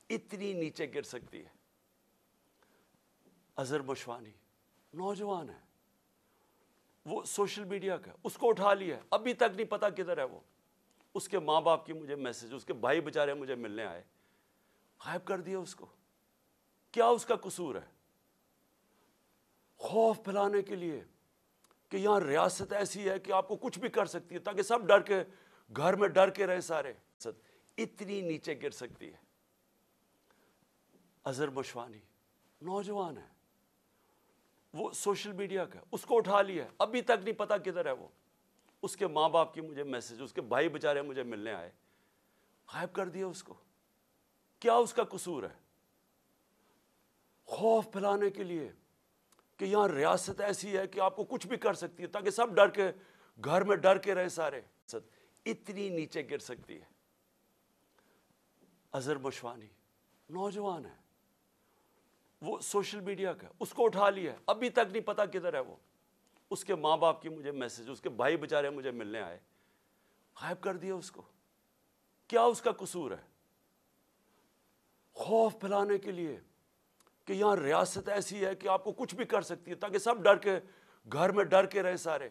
اتنی نیچے گر سکتی ہے۔ اظہر مشوانی نوجوان ہے، وہ سوشل میڈیا کا، اس کو اٹھا لیا ہے، ابھی تک نہیں پتا کدھر ہے وہ۔ اس کے ماں باپ کی مجھے میسج، اس کے بھائی بیچارے مجھے ملنے آئے، غائب کر دیا اس کو۔ کیا اس کا قصور ہے؟ خوف پھیلانے کے لیے کہ یہاں ریاست ایسی ہے کہ آپ کو کچھ بھی کر سکتی ہے، تاکہ سب ڈر کے گھر میں ڈر کے رہے سارے۔ اتنی نیچے گر سکتی ہے۔ اظہر مشوانی نوجوان ہے، وہ سوشل میڈیا کا، اس کو اٹھا لیا ہے، ابھی تک نہیں پتا کدھر ہے وہ۔ اس کے ماں باپ کی مجھے میسج، اس کے بھائی بیچارے مجھے ملنے آئے، غائب کر دیا اس کو۔ کیا اس کا قصور ہے؟ خوف پھیلانے کے لیے کہ یہاں ریاست ایسی ہے کہ آپ کو کچھ بھی کر سکتی ہے، تاکہ سب ڈر کے گھر میں ڈر کے رہے سارے۔ اتنی نیچے گر سکتی ہے۔ اظہر مشوانی نوجوان ہے، وہ سوشل میڈیا کا، اس کو اٹھا لیا ہے، ابھی تک نہیں پتا کدھر ہے وہ۔ اس کے ماں باپ کی مجھے میسج، اس کے بھائی بیچارے مجھے ملنے آئے، غائب کر دیا اس کو۔ کیا اس کا قصور ہے؟ خوف پھیلانے کے لیے کہ یہاں ریاست ایسی ہے کہ آپ کو کچھ بھی کر سکتی ہے، تاکہ سب ڈر کے گھر میں ڈر کے رہے سارے۔